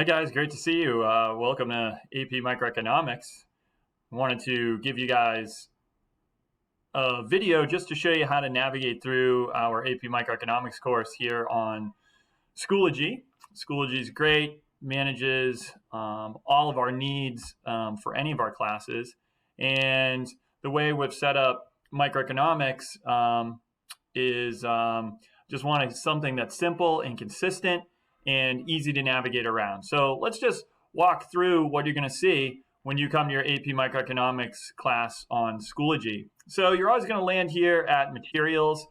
Hi guys, great to see you. Welcome to AP Microeconomics. I wanted to give you guys a video just to show you how to navigate through our AP Microeconomics course here on Schoology. Schoology is great, manages all of our needs for any of our classes. And the way we've set up microeconomics is just wanting something that's simple and consistent and easy to navigate around. So let's just walk through what you're going to see when you come to your AP Microeconomics class on Schoology. So you're always going to land here at Materials.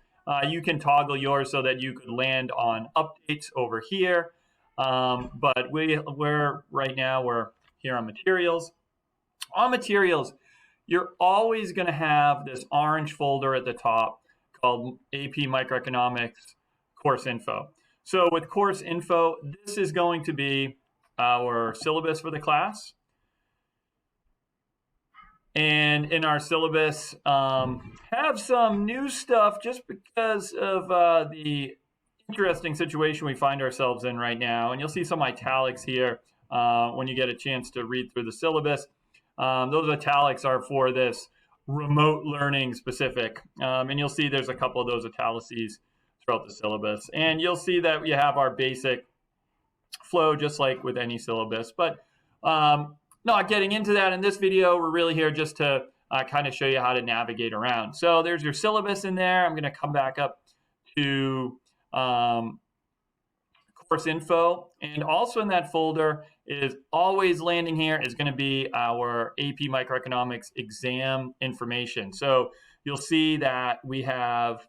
You can toggle yours so that you could land on Updates over here. But we're right now, we're here on Materials. On Materials, you're always going to have this orange folder at the top called AP Microeconomics Course Info. So with Course Info, this is going to be our syllabus for the class. And in our syllabus, have some new stuff just because of the interesting situation we find ourselves in right now. And you'll see some italics here when you get a chance to read through the syllabus. Those italics are for this remote learning specific. And you'll see there's a couple of those italices throughout the syllabus. And you'll see that we have our basic flow just like with any syllabus. But not getting into that in this video. We're really here just to kind of show you how to navigate around. So there's your syllabus in there. I'm going to come back up to course info. And also in that folder is always landing here is going to be our AP Microeconomics exam information. So you'll see that we have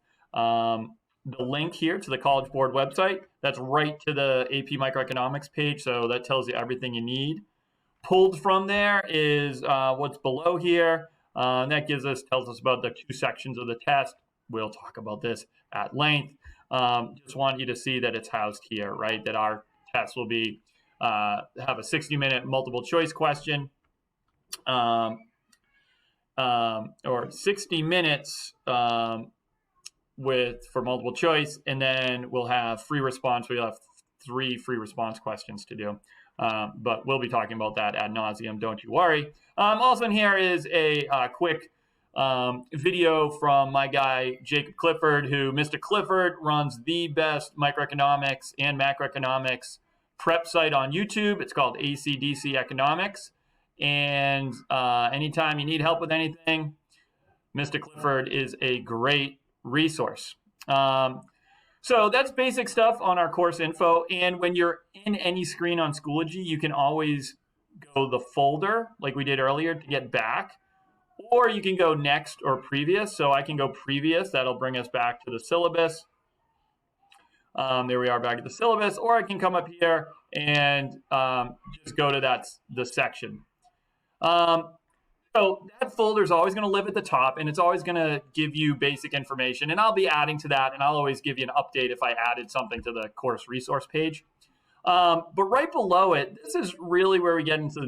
the link here to the College Board website. That's right to the AP Microeconomics page. So that tells you everything you need. Pulled from there is what's below here. That tells us about the two sections of the test. We'll talk about this at length. Just want you to see that it's housed here, right? That our test will be have a 60-minute multiple choice question, or 60 minutes for multiple choice, and then we'll have free response. We'll have 3 free response questions to do. But we'll be talking about that ad nauseum, don't you worry. Also in here is a quick video from my guy, Jacob Clifford, who Mr. Clifford runs the best microeconomics and macroeconomics prep site on YouTube. It's called ACDC Economics. And anytime you need help with anything, Mr. Clifford is a great resource. So that's basic stuff on our course info. And when you're in any screen on Schoology, you can always go the folder like we did earlier to get back, or you can go next or previous. So I can go previous. That'll bring us back to the syllabus. There we are back at the syllabus, or I can come up here and just go to the section. So that folder is always going to live at the top, and it's always going to give you basic information. And I'll be adding to that, and I'll always give you an update if I added something to the course resource page. But right below it, this is really where we get into the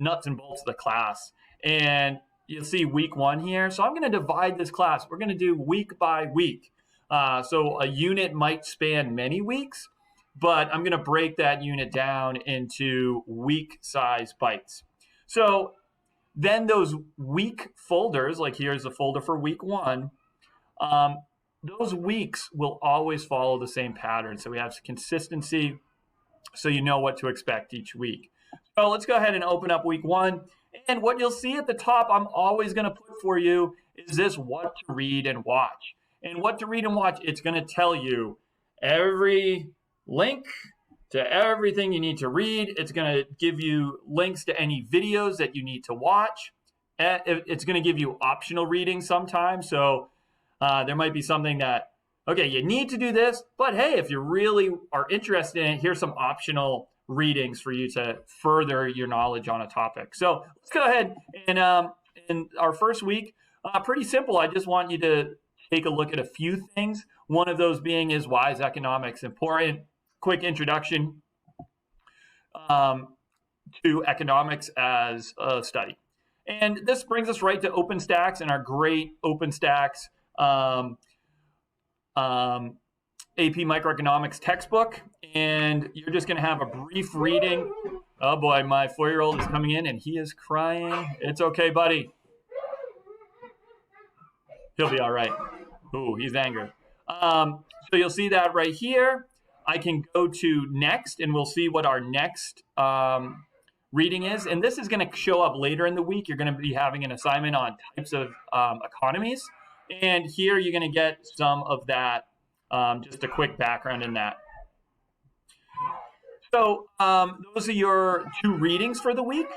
nuts and bolts of the class. And you'll see week 1 here. So I'm going to divide this class. We're going to do week by week. So a unit might span many weeks, but I'm going to break that unit down into week-size bites. So then those week folders, like here's the folder for week 1, those weeks will always follow the same pattern. So we have consistency, so you know what to expect each week. So let's go ahead and open up week 1. And what you'll see at the top, I'm always going to put for you, is this what to read and watch. And what to read and watch, it's going to tell you every link to everything you need to read. It's going to give you links to any videos that you need to watch. It's going to give you optional reading sometimes. So there might be something that, okay, you need to do this, but hey, if you really are interested in it, here's some optional readings for you to further your knowledge on a topic. So let's go ahead and in our first week, pretty simple. I just want you to take a look at a few things. One of those being is, why is economics important? Quick introduction to economics as a study. And this brings us right to OpenStax and our great OpenStax AP Microeconomics textbook, and you're just going to have a brief reading. Oh boy, my 4-year-old is coming in and he is crying. It's okay, buddy. He'll be all right. Ooh, he's angry. So you'll see that right here. I can go to next, and we'll see what our next reading is. And this is going to show up later in the week. You're going to be having an assignment on types of economies. And here you're going to get some of that, just a quick background in that. So those are your 2 readings for the week.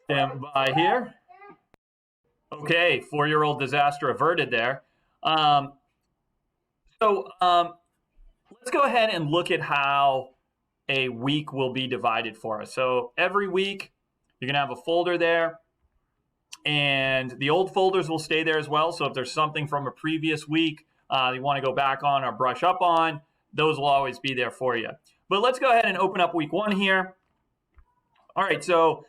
Stand by here. Okay, 4-year-old disaster averted there. So let's go ahead and look at how a week will be divided for us. So every week, you're going to have a folder there, and the old folders will stay there as well. So if there's something from a previous week you want to go back on or brush up on, those will always be there for you. But let's go ahead and open up week 1 here. All right, so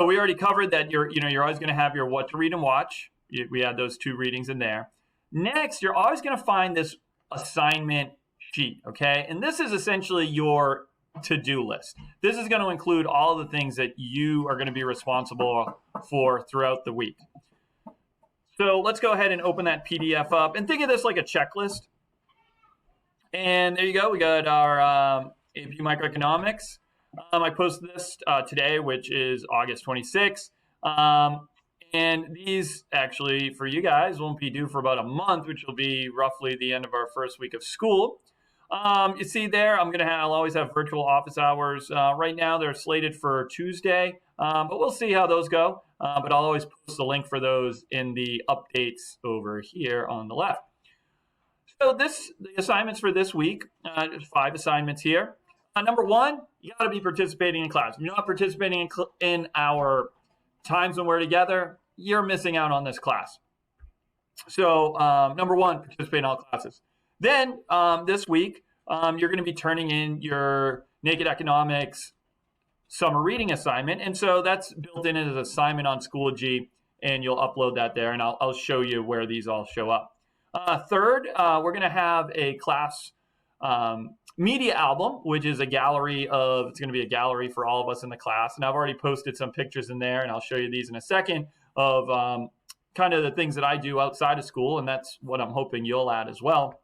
we already covered that you're always going to have your what to read and watch. We had those 2 readings in there. Next, you're always going to find this assignment sheet, okay? And this is essentially your to-do list. This is going to include all the things that you are going to be responsible for throughout the week. So let's go ahead and open that PDF up and think of this like a checklist. And there you go. We got our AP Microeconomics. I posted this today, which is August 26th. And these actually, for you guys, won't be due for about a month, which will be roughly the end of our first week of school. You see there, I'll always have virtual office hours. Right now, they're slated for Tuesday, but we'll see how those go. But I'll always post the link for those in the updates over here on the left. So the assignments for this week, there's 5 assignments here. Number 1, you got to be participating in class. If you're not participating in our times when we're together, you're missing out on this class. So number 1, participate in all classes. Then this week, you're going to be turning in your Naked Economics summer reading assignment. And so that's built in as an assignment on Schoology, and you'll upload that there, and I'll show you where these all show up. Third, we're going to have a class media album, which is it's going to be a gallery for all of us in the class. And I've already posted some pictures in there, and I'll show you these in a second of kind of the things that I do outside of school, and that's what I'm hoping you'll add as well.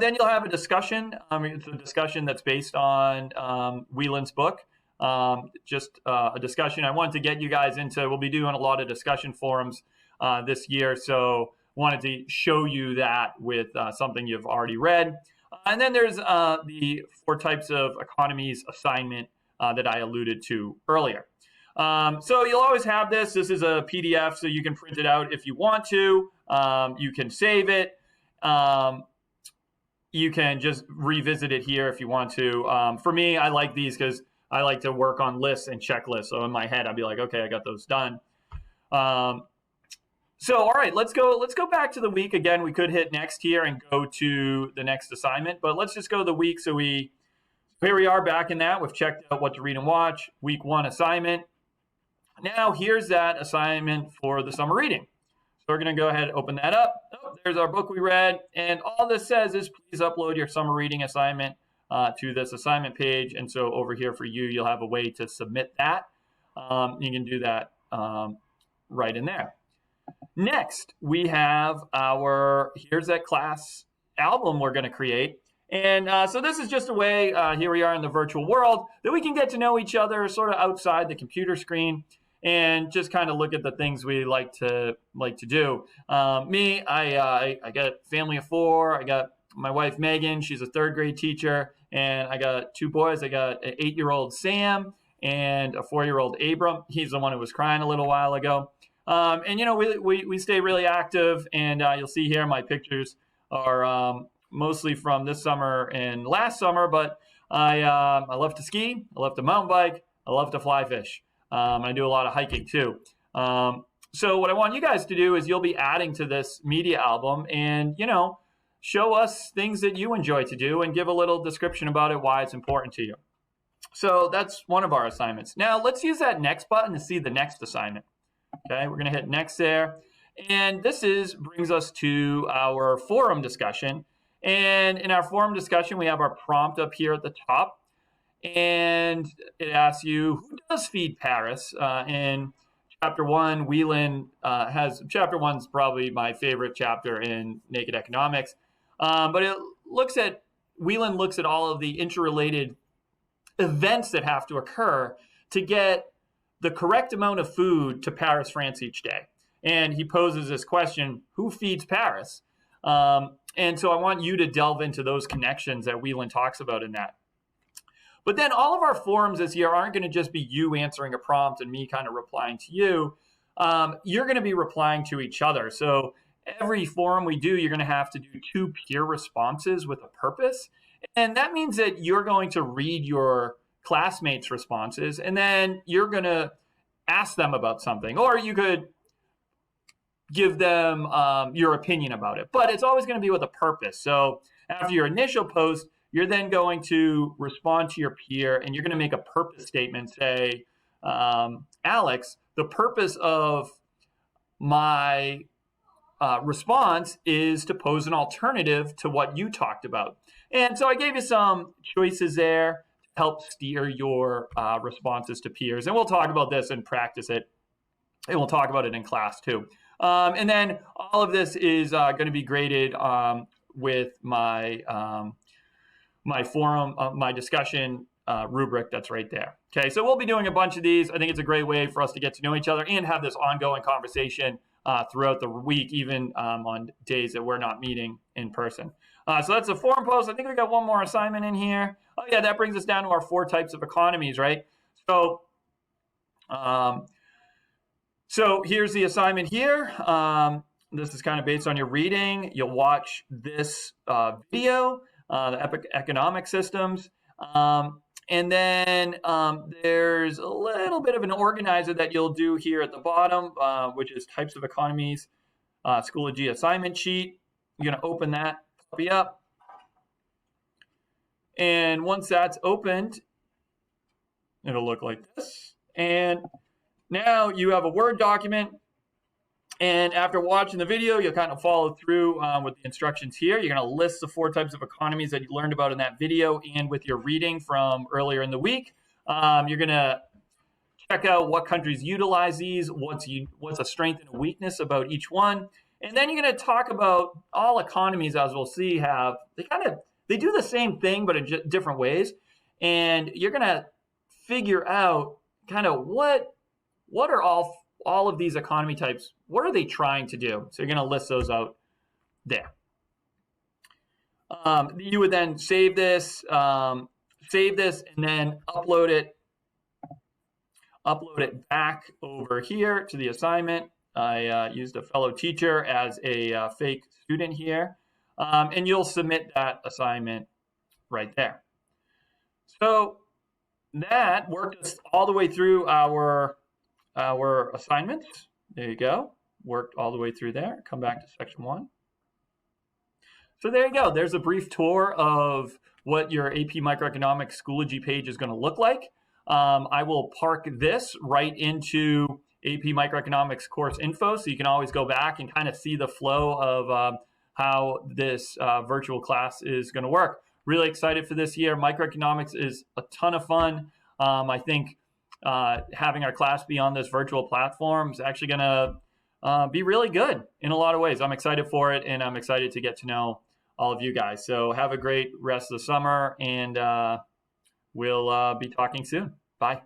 Then you'll have a discussion. It's a discussion that's based on Wieland's book. Just a discussion I wanted to get you guys into. We'll be doing a lot of discussion forums this year, so wanted to show you that with something you've already read. And then there's the 4 types of economies assignment that I alluded to earlier. So you'll always have this. This is a PDF, so you can print it out if you want to. You can save it. You can just revisit it here if you want to. For me, I like these because I like to work on lists and checklists. So in my head, I'd be like, okay, I got those done. So, all right, let's go back to the week. Again, we could hit next here and go to the next assignment, but let's just go to the week. So here we are back in that. We've checked out what to read and watch, week 1 assignment. Now here's that assignment for the summer reading. So we're going to go ahead and open that up. Oh, there's our book we read. And all this says is please upload your summer reading assignment to this assignment page. And so over here for you, you'll have a way to submit that. You can do that right in there. Next, we have here's that class album we're going to create. And so this is just a way, here we are in the virtual world, that we can get to know each other sort of outside the computer screen and just kind of look at the things we like to do. Me, I got a family of 4. I got my wife, Megan. She's a 3rd grade teacher. And I got 2 boys. I got an 8-year-old Sam and a 4-year-old Abram. He's the one who was crying a little while ago. And, you know, we stay really active, and you'll see here my pictures are mostly from this summer and last summer, but I love to ski, I love to mountain bike, I love to fly fish. I do a lot of hiking too. So what I want you guys to do is you'll be adding to this media album and, you know, show us things that you enjoy to do and give a little description about it, why it's important to you. So that's one of our assignments. Now let's use that next button to see the next assignment. Okay, we're going to hit next there. And this brings us to our forum discussion. And in our forum discussion, we have our prompt up here at the top. And it asks you, who does feed Paris? In chapter 1, Wieland chapter 1's probably my favorite chapter in Naked Economics. But Wieland looks at all of the interrelated events that have to occur to get the correct amount of food to Paris, France each day. And he poses this question, who feeds Paris? And so I want you to delve into those connections that Wieland talks about in that. But then all of our forums this year aren't going to just be you answering a prompt and me kind of replying to you. You're going to be replying to each other. So every forum we do, you're going to have to do 2 peer responses with a purpose. And that means that you're going to read your classmates' responses, and then you're going to ask them about something, or you could give them your opinion about it. But it's always going to be with a purpose. So after your initial post, you're then going to respond to your peer, and you're going to make a purpose statement. Say, Alex, the purpose of my response is to pose an alternative to what you talked about. And so I gave you some choices there to help steer your responses to peers. And we'll talk about this and practice it. And we'll talk about it in class too. And then all of this is going to be graded with my my forum, my discussion rubric that's right there. Okay, so we'll be doing a bunch of these. I think it's a great way for us to get to know each other and have this ongoing conversation throughout the week, even on days that we're not meeting in person. So that's a forum post. I think we got one more assignment in here. Oh yeah, that brings us down to our 4 types of economies, right? So, so here's the assignment here. This is kind of based on your reading. You'll watch this video, the economic systems. And then there's a little bit of an organizer that you'll do here at the bottom, which is types of economies, Schoology assignment sheet. You're going to open that puppy up. And once that's opened, it'll look like this. And now you have a Word document. And after watching the video, you'll kind of follow through with the instructions here. You're going to list the 4 types of economies that you learned about in that video and with your reading from earlier in the week. You're going to check out what countries utilize these, what's a strength and a weakness about each one. And then you're going to talk about all economies, as we'll see, they do the same thing, but in different ways. And you're going to figure out kind of what are all of these economy types, what are they trying to do? So you're going to list those out there. You would then save this, and then upload it back over here to the assignment. I used a fellow teacher as a fake student here, and you'll submit that assignment right there. So that worked us all the way through our assignments. There you go. Worked all the way through there. Come back to section 1. So there you go. There's a brief tour of what your AP Microeconomics Schoology page is going to look like. I will park this right into AP Microeconomics course info, so you can always go back and kind of see the flow of how this virtual class is going to work. Really excited for this year. Microeconomics is a ton of fun. I think having our class be on this virtual platform is actually going to be really good in a lot of ways. I'm excited for it, and I'm excited to get to know all of you guys. So have a great rest of the summer, and we'll be talking soon. Bye.